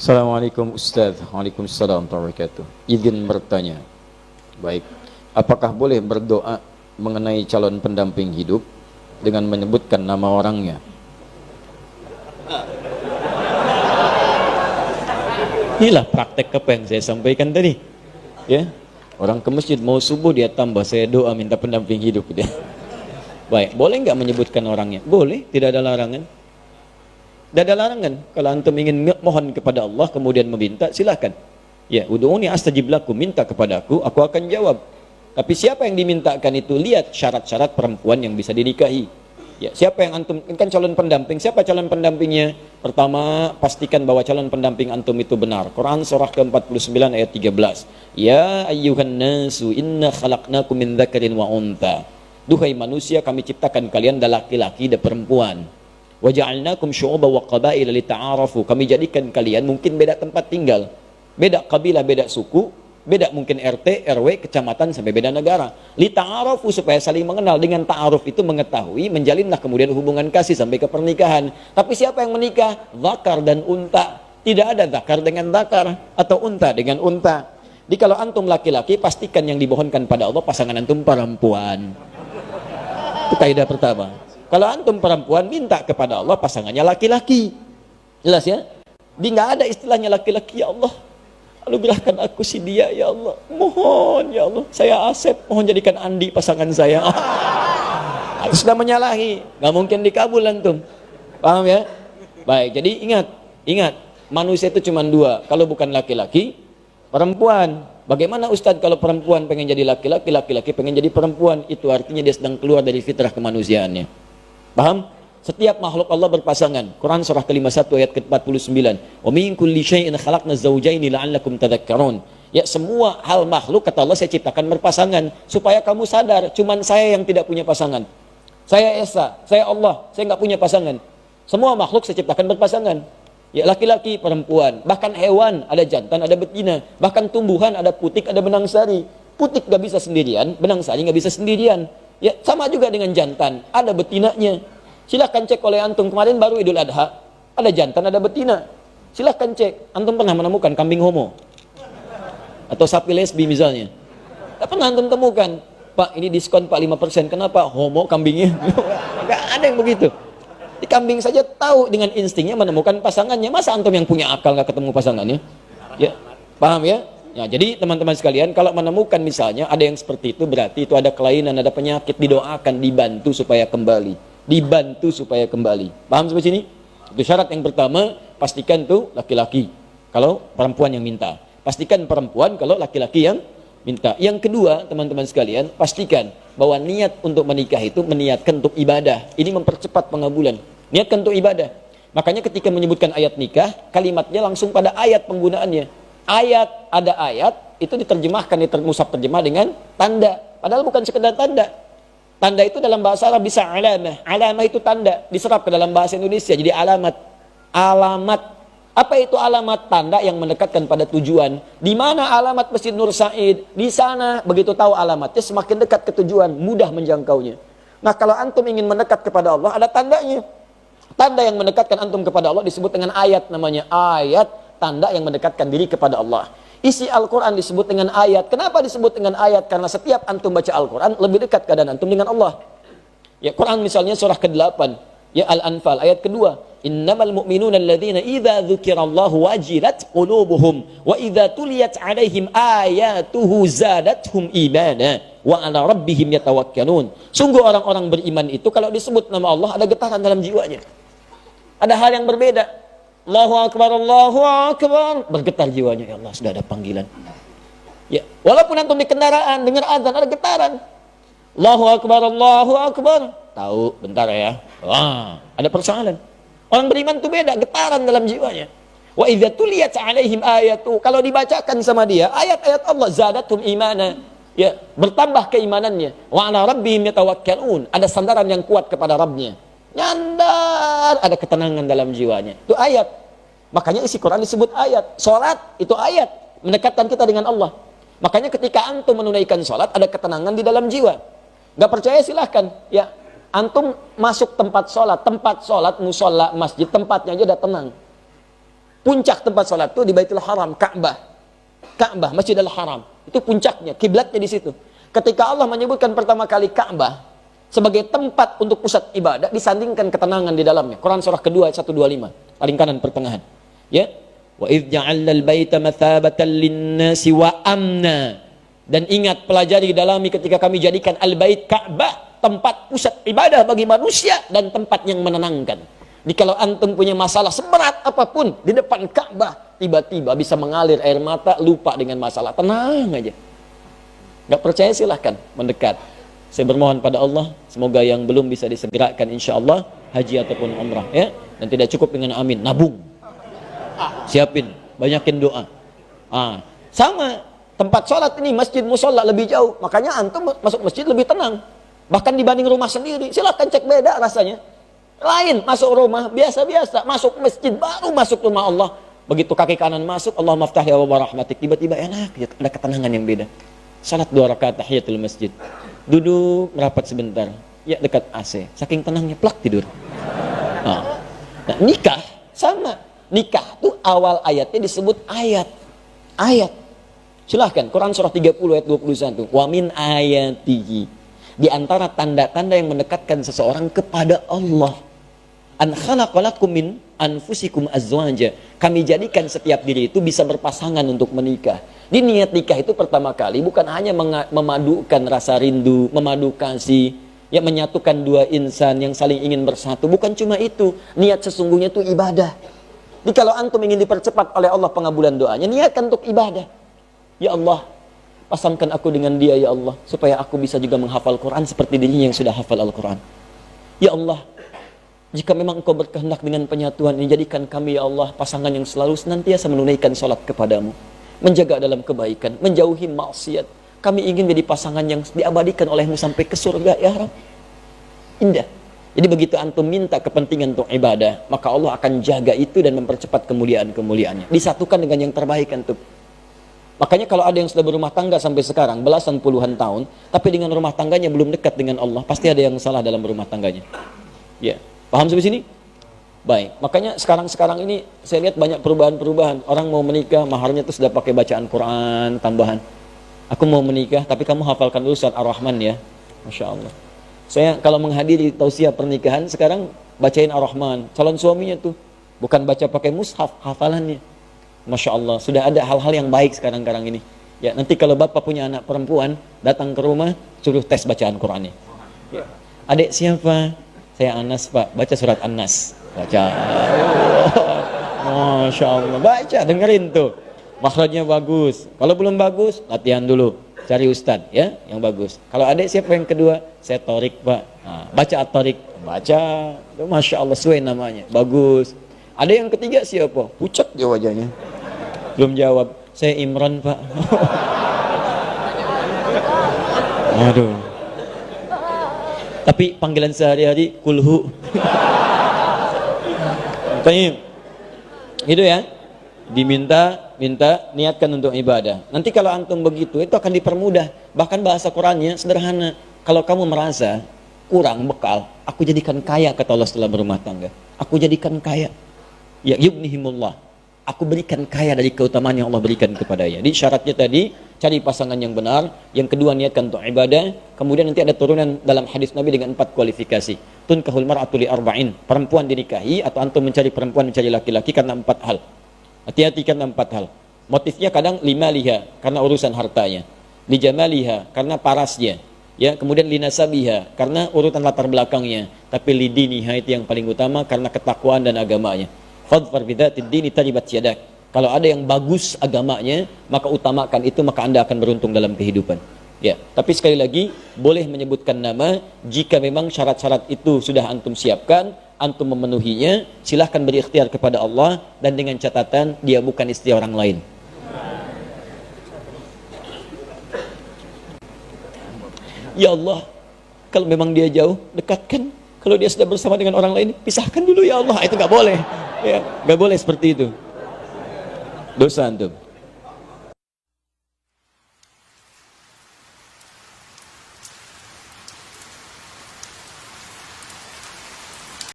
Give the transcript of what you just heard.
Assalamualaikum Ustaz. Waalaikumsalam warahmatullahi wabarakatuh. Izin bertanya. Baik. Apakah boleh berdoa mengenai calon pendamping hidup dengan menyebutkan nama orangnya? Inilah praktek apa yang saya sampaikan tadi. Ya. Orang ke masjid mau subuh dia tambah saya doa minta pendamping hidup dia. Baik, boleh nggak menyebutkan orangnya? Boleh, tidak ada larangan. Tidak ada larangan. Kalau antum ingin mohon kepada Allah kemudian meminta, silakan. Ya, ud'uni astajib lakum, minta kepadaku, aku akan jawab. Tapi siapa yang dimintakan itu lihat syarat-syarat perempuan yang bisa dinikahi. Ya, siapa yang antum kan calon pendamping? Siapa calon pendampingnya? Pertama, pastikan bahwa calon pendamping antum itu benar. Quran surah ke-49 ayat 13. Ya ayyuhan nasu inna khalaqnakum min dzakarin wa untha. Duhai manusia, kami ciptakan kalian dari laki-laki dan perempuan. Wa ja'alnakum syu'uban wa qabaila lita'arafu. Kami jadikan kalian mungkin beda tempat tinggal, beda kabilah, beda suku, beda mungkin RT, RW, kecamatan sampai beda negara. Lita'arafu supaya saling mengenal. Dengan ta'aruf itu mengetahui, menjalinlah kemudian hubungan kasih sampai ke pernikahan. Tapi siapa yang menikah? Zakar dan unta. Tidak ada zakar dengan zakar atau unta dengan unta. Jadi kalau antum laki-laki, pastikan yang dimohonkan pada Allah pasangan antum perempuan. Itu kaidah pertama. Kalau antum perempuan, minta kepada Allah pasangannya laki-laki. Jelas ya? Di nggak ada istilahnya laki-laki, ya Allah, anugerahkan aku si dia, ya Allah. Mohon, ya Allah. Saya Asep, mohon jadikan Andi pasangan saya. Itu sudah menyalahi. Nggak mungkin dikabul antum. Paham ya? Baik, jadi ingat. Manusia itu cuma dua. Kalau bukan laki-laki, perempuan. Bagaimana Ustadz kalau perempuan pengen jadi laki-laki, laki-laki pengen jadi perempuan? Itu artinya dia sedang keluar dari fitrah kemanusiaannya. Paham? Setiap makhluk Allah berpasangan. Quran surah ke-51 ayat ke-49. Wa min kulli syai'in khalaqna zawjaini la'allakum tadhakkarun. Ya, semua hal makhluk kata Allah saya ciptakan berpasangan supaya kamu sadar cuman saya yang tidak punya pasangan. Saya Esa, saya Allah, saya nggak punya pasangan. Semua makhluk saya ciptakan berpasangan. Ya, laki-laki, perempuan, bahkan hewan ada jantan, ada betina, bahkan tumbuhan ada putik, ada benang sari. Putik nggak bisa sendirian, benang sari nggak bisa sendirian. Ya, sama juga dengan jantan, ada betinanya. Silahkan cek oleh antum, kemarin baru Idul Adha, ada jantan, ada betina. Silahkan cek, antum pernah menemukan kambing homo? Atau sapi lesbi misalnya? Tak pernah antum temukan. Pak, ini diskon Pak 5%, kenapa? Homo kambingnya? Nggak ada yang begitu. Di kambing saja tahu dengan instingnya menemukan pasangannya. Masa antum yang punya akal nggak ketemu pasangannya? Ya, paham ya? Ya, jadi teman-teman sekalian, kalau menemukan misalnya ada yang seperti itu, berarti itu ada kelainan, ada penyakit, didoakan, dibantu supaya kembali. Dibantu supaya kembali. Paham sampai sini? Itu syarat yang pertama, pastikan tuh laki-laki kalau perempuan yang minta. Pastikan perempuan kalau laki-laki yang minta. Yang kedua, teman-teman sekalian, pastikan bahwa niat untuk menikah itu meniatkan untuk ibadah. Ini mempercepat pengabulan. Niatkan untuk ibadah. Makanya ketika menyebutkan ayat nikah, kalimatnya langsung pada ayat penggunaannya. Ada ayat, itu diterjemahkan, musaf terjemah dengan tanda. Padahal bukan sekedar tanda. Tanda itu dalam bahasa Arab bisa alamah. Alamah itu tanda, diserap ke dalam bahasa Indonesia jadi alamat. Alamat. Apa itu alamat? Tanda yang mendekatkan pada tujuan. Di mana alamat Masjid Nur Said? Di sana, begitu tahu alamatnya, semakin dekat ke tujuan, mudah menjangkaunya. Nah, kalau antum ingin mendekat kepada Allah, ada tandanya. Tanda yang mendekatkan antum kepada Allah disebut dengan ayat, namanya ayat, tanda yang mendekatkan diri kepada Allah. Isi Al-Quran disebut dengan ayat. Kenapa disebut dengan ayat? Karena setiap antum baca Al-Quran, lebih dekat keadaan antum dengan Allah. Ya, Quran misalnya surah ke-8, ya Al-Anfal, ayat kedua. Innamal mu'minuna alladhina idza dzukirallahu wajilat qulubuhum wa idza tuliyat 'alaihim ayatuhu zadatuhum imana wa 'ala rabbihim yatawakkalun. Sungguh orang-orang beriman itu kalau disebut nama Allah ada getaran dalam jiwanya. Ada hal yang berbeda. Allahu Akbar, bergetar jiwanya. Ya Allah, sudah ada panggilan. Ya, walaupun antum di kendaraan dengar azan ada getaran. Allahu Akbar. Tahu, bentar ya. Wah, ada persoalan. Orang beriman itu beda, getaran dalam jiwanya. Wa idza tuliyat 'alaihim ayatu, kalau dibacakan sama dia ayat-ayat Allah, zadatum imana. Ya, bertambah keimanannya. Wa 'ala rabbihim yatawakkalun, ada sandaran yang kuat kepada Rabbnya. Nyandar, ada ketenangan dalam jiwanya. Itu ayat. Makanya isi Quran disebut ayat. Salat itu ayat, mendekatkan kita dengan Allah. Makanya ketika antum menunaikan salat ada ketenangan di dalam jiwa. Gak percaya silahkan. Ya, antum masuk tempat salat, musola, masjid, tempatnya aja udah tenang. Puncak tempat sholat itu di Baitul Haram, Ka'bah. Ka'bah, Masjidil Haram. Itu puncaknya, kiblatnya di situ. Ketika Allah menyebutkan pertama kali Ka'bah sebagai tempat untuk pusat ibadah, disandingkan ketenangan di dalamnya. Quran surah kedua ayat 125, paling kanan pertengahan. Ya. Wa idz ja'alna al-baita mathabatan lin-nasi wa amna. Dan ingat, pelajari, dalami ketika kami jadikan al-bait Ka'bah tempat pusat ibadah bagi manusia dan tempat yang menenangkan. Jadi kalau antum punya masalah seberat apapun di depan Ka'bah, tiba-tiba bisa mengalir air mata, lupa dengan masalah, tenang aja. Nggak percaya silahkan mendekat. Saya bermohon pada Allah, semoga yang belum bisa disegerakan insya Allah haji ataupun umrah, ya. Dan tidak cukup dengan amin, nabung. Siapin, banyakin doa. Sama tempat sholat ini, masjid musola lebih jauh, makanya antum masuk masjid lebih tenang. Bahkan dibanding rumah sendiri, silahkan cek beda rasanya. Lain, masuk rumah biasa-biasa, masuk masjid baru masuk rumah Allah. Begitu kaki kanan masuk, Allah maftah ya wa rahmatik, tiba-tiba enak, ada ketenangan yang beda. Salat 2 rakaat tahiyatul masjid, duduk merapat sebentar, ya dekat AC, saking tenangnya plak tidur. Nah, nikah sama, nikah tuh awal ayatnya disebut ayat. Silahkan, Quran surah 30 ayat 21, wa min ayatihi, di antara tanda-tanda yang mendekatkan seseorang kepada Allah, an khalaqalakum min anfusikum azwaja, kami jadikan setiap diri itu bisa berpasangan untuk menikah. Di niat nikah itu pertama kali bukan hanya memadukan rasa rindu, memadu kasih, ya, menyatukan dua insan yang saling ingin bersatu, bukan cuma itu. Niat sesungguhnya itu ibadah. Jadi kalau antum ingin dipercepat oleh Allah pengabulan doanya, niatkan untuk ibadah. Ya Allah, pasangkan aku dengan dia ya Allah, supaya aku bisa juga menghafal Quran seperti dirinya yang sudah hafal Al-Quran. Ya Allah, jika memang engkau berkehendak dengan penyatuan ini, jadikan kami ya Allah pasangan yang selalu senantiasa menunaikan sholat kepadamu, menjaga dalam kebaikan, menjauhi maksiat. Kami ingin menjadi pasangan yang diabadikan olehmu sampai ke surga ya Rabb. Indah. Jadi begitu antum minta kepentingan untuk ibadah, maka Allah akan jaga itu dan mempercepat kemuliaan-kemuliaannya. Disatukan dengan yang terbaik antum. Makanya kalau ada yang sudah berumah tangga sampai sekarang, belasan puluhan tahun, tapi dengan rumah tangganya belum dekat dengan Allah, pasti ada yang salah dalam rumah tangganya. Ya. Paham sampai sini? Baik, makanya sekarang ini saya lihat banyak perubahan-perubahan. Orang mau menikah, maharnya itu sudah pakai bacaan Quran tambahan. Aku mau menikah, tapi kamu hafalkan dulu surat Ar-Rahman ya. Masya Allah. Saya kalau menghadiri tausiah pernikahan, sekarang bacain Ar-Rahman. Calon suaminya tuh, bukan baca pakai mushaf, hafalannya. Masya Allah, sudah ada hal-hal yang baik sekarang ini. Ya, nanti kalau bapak punya anak perempuan, datang ke rumah, suruh tes bacaan Qurannya. Ya. Adik siapa? Saya Anas pak, baca surat An-Nas. Baca. Masya Allah, baca, dengerin tuh. Makhrajnya bagus. Kalau belum bagus, latihan dulu. Cari ustadz ya, yang bagus. Kalau adik siapa yang kedua? Saya Torik pak. Nah, baca At-Torik. Baca. Masya Allah, sesuai namanya. Bagus. Ada yang ketiga siapa? Pucat dia wajahnya. Belum jawab. Saya Imran pak. Aduh. Tapi panggilan sehari-hari kulhu. Tanya, gitu ya. Diminta niatkan untuk ibadah. Nanti kalau antum begitu, itu akan dipermudah. Bahkan bahasa Qurannya sederhana. Kalau kamu merasa kurang bekal, aku jadikan kaya, kata Allah setelah berumah tangga. Aku jadikan kaya. Ya yughnihimullah. Aku berikan kaya dari keutamaan yang Allah berikan kepadanya. Jadi syaratnya tadi, cari pasangan yang benar. Yang kedua, niatkan untuk ibadah. Kemudian nanti ada turunan dalam hadis Nabi dengan 4 kualifikasi. Tunkahul mar'atu li arba'in. Perempuan dinikahi atau antum mencari perempuan, mencari laki-laki karena 4 hal. Hati-hati karena 4 hal. Motifnya kadang limaliha, karena urusan hartanya. Lijamaliha, karena parasnya. Ya, kemudian linasabiha, karena urutan latar belakangnya. Tapi lidiniha itu yang paling utama, karena ketakwaan dan agamanya. Fadfar bidzatid dini taribat yadak. Kalau ada yang bagus agamanya, maka utamakan itu, maka Anda akan beruntung dalam kehidupan. Ya, tapi sekali lagi boleh menyebutkan nama jika memang syarat-syarat itu sudah antum siapkan, antum memenuhinya, silahkan berikhtiar kepada Allah dan dengan catatan dia bukan istri orang lain. Ya Allah, kalau memang dia jauh, dekatkan. Kalau dia sudah bersama dengan orang lain, pisahkan dulu ya Allah. Itu nggak boleh. Ya, nggak boleh seperti itu. Dosa antum.